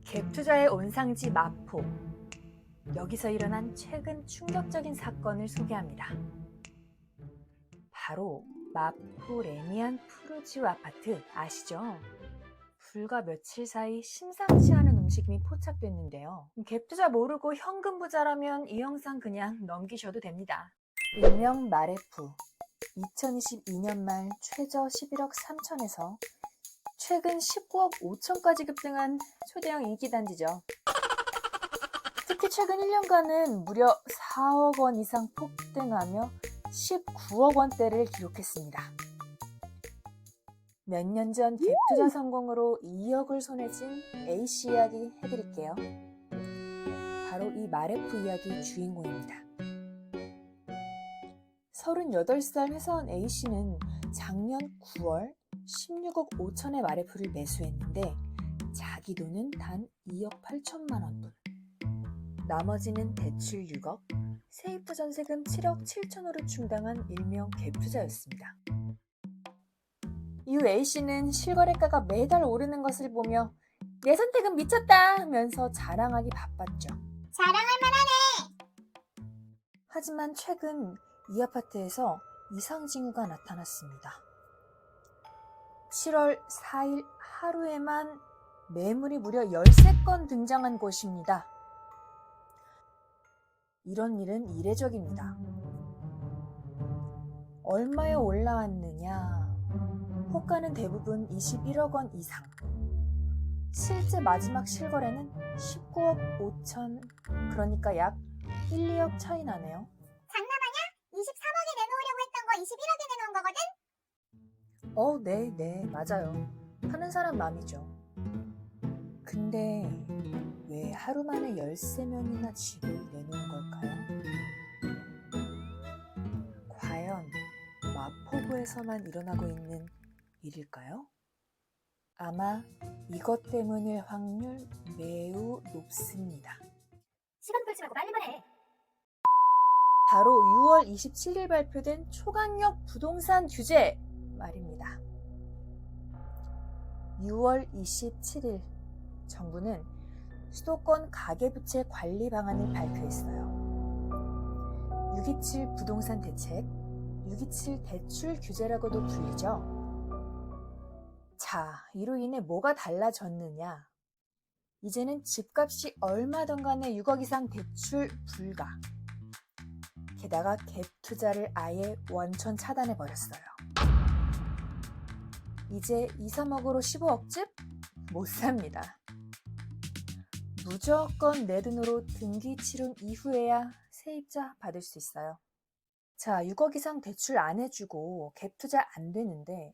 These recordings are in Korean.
갭 투자의 온상지 마포. 여기서 일어난 최근 충격적인 사건을 소개합니다. 바로 마포 레미안 푸르지오 아파트 아시죠? 불과 며칠 사이 심상치 않은 움직임이 포착됐는데요. 갭 투자 모르고 현금 부자라면 이 영상 그냥 넘기셔도 됩니다. 일명 마레프. 2022년 말 최저 11억 3천에서 최근 19억 5천까지 급등한 초대형 인기단지죠. 특히 최근 1년간은 무려 4억 원 이상 폭등하며 19억 원대를 기록했습니다. 몇 년 전 갭 투자 성공으로 2억을 손에 쥔 A씨 이야기 해드릴게요. 바로 이 마레프 이야기 주인공입니다. 38살 회사원 A씨는 작년 9월 16억 5천의 마레프를 매수했는데 자기 돈은 단 2억 8천만 원분. 나머지는 대출 6억, 세입자 전세금 7억 7천으로 충당한 일명 갭 투자였습니다. 이후 A씨는 실거래가가 매달 오르는 것을 보며 내 선택은 미쳤다 하면서 자랑하기 바빴죠. 자랑할 만하네. 하지만 최근 이 아파트에서 이상 징후가 나타났습니다. 7월 4일 하루에만 매물이 무려 13건 등장한 곳입니다. 이런 일은 이례적입니다. 얼마에 올라왔느냐? 호가는 대부분 21억 원 이상. 실제 마지막 실거래는 19억 5천, 그러니까 약 1, 2억 차이 나네요. 장난하냐? 23억에 내놓으려고 했던 거 21억에 내놓은 거거든? 네, 맞아요. 하는 사람 맘이죠. 근데 왜 하루 만에 13명이나 집을 내놓은 걸까요? 과연 마포구에서만 일어나고 있는 일일까요? 아마 이것 때문일 확률 매우 높습니다. 시간 끌지 말고 빨리 말해. 바로 6월 27일 발표된 초강력 부동산 규제 말입니다. 6월 27일 정부는 수도권 가계부채 관리 방안을 발표했어요. 627 부동산 대책, 627 대출 규제라고도 불리죠. 자, 이로 인해 뭐가 달라졌느냐? 이제는 집값이 얼마든 간에 6억 이상 대출 불가. 게다가 갭 투자를 아예 원천 차단해버렸어요. 이제 2, 3억으로 15억 집? 못 삽니다. 무조건 내 돈으로 등기 치른 이후에야 세입자 받을 수 있어요. 자, 6억 이상 대출 안 해주고 갭 투자 안 되는데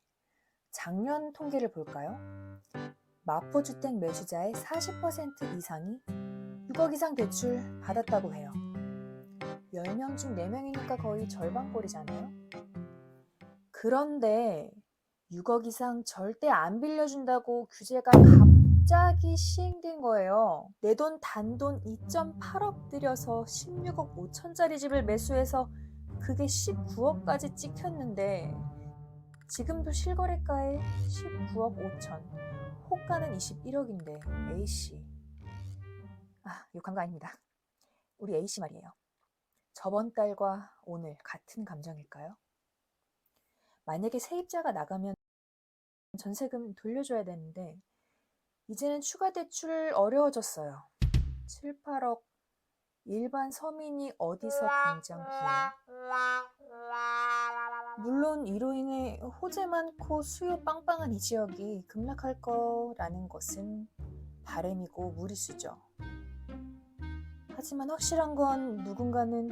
작년 통계를 볼까요? 마포주택 매수자의 40% 이상이 6억 이상 대출 받았다고 해요. 10명 중 4명이니까 거의 절반꼴이잖아요. 그런데 6억 이상 절대 안 빌려준다고 규제가 갑자기 시행된 거예요. 내 돈 단돈 2.8억 들여서 16억 5천짜리 집을 매수해서 그게 19억까지 찍혔는데 지금도 실거래가에 19억 5천, 호가는 21억인데 A씨. 욕한 거 아닙니다. 우리 A씨 말이에요. 저번 달과 오늘 같은 감정일까요? 만약에 세입자가 나가면 전세금 돌려줘야 되는데 이제는 추가 대출 어려워졌어요. 7, 8억 일반 서민이 어디서 당장 구해요? 물론 이로 인해 호재 많고 수요 빵빵한 이 지역이 급락할 거라는 것은 바람이고 무리수죠. 하지만 확실한 건 누군가는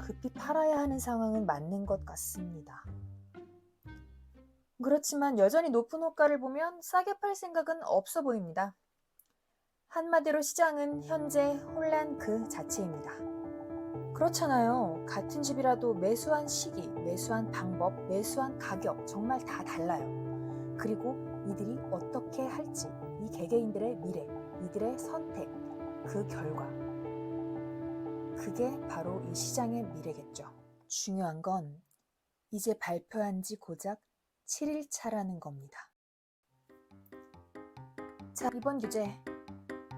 급히 팔아야 하는 상황은 맞는 것 같습니다. 그렇지만 여전히 높은 호가를 보면 싸게 팔 생각은 없어 보입니다. 한마디로 시장은 현재 혼란 그 자체입니다. 그렇잖아요. 같은 집이라도 매수한 시기, 매수한 방법, 매수한 가격 정말 다 달라요. 그리고 이들이 어떻게 할지, 이 개개인들의 미래, 이들의 선택, 그 결과. 그게 바로 이 시장의 미래겠죠. 중요한 건 이제 발표한 지 고작 7일 차라는 겁니다. 자, 이번 규제.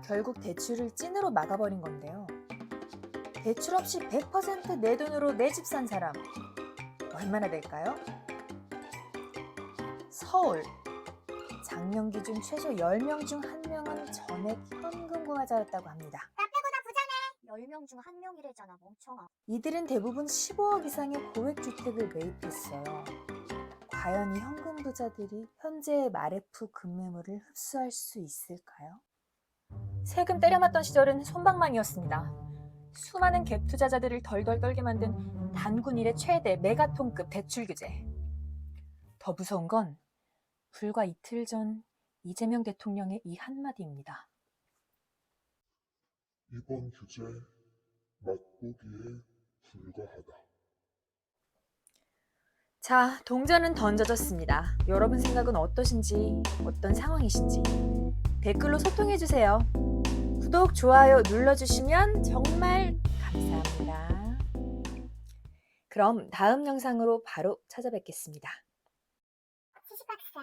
결국 대출을 찐으로 막아버린 건데요. 대출 없이 100% 내 돈으로 내 집 산 사람. 얼마나 될까요? 서울. 작년 기준 최소 10명 중 1명은 전액 현금 구하자였다고 합니다. 나 빼고 다 부자네. 10명 중 1명이래잖아, 멍청아. 이들은 대부분 15억 이상의 고액주택을 매입했어요. 과연 이 현금 부자들이 현재의 마레프 급매물을 흡수할 수 있을까요? 세금 때려맞던 시절은 솜방망이었습니다. 수많은 갭 투자자들을 덜덜 떨게 만든 단군 이래 최대 메가톤급 대출 규제. 더 무서운 건 불과 이틀 전 이재명 대통령의 이 한마디입니다. 이번 규제 맛보기에 불과하다. 자, 동전은 던져졌습니다. 여러분 생각은 어떠신지, 어떤 상황이신지 댓글로 소통해주세요. 구독, 좋아요 눌러주시면 정말 감사합니다. 그럼 다음 영상으로 바로 찾아뵙겠습니다. 시시박사.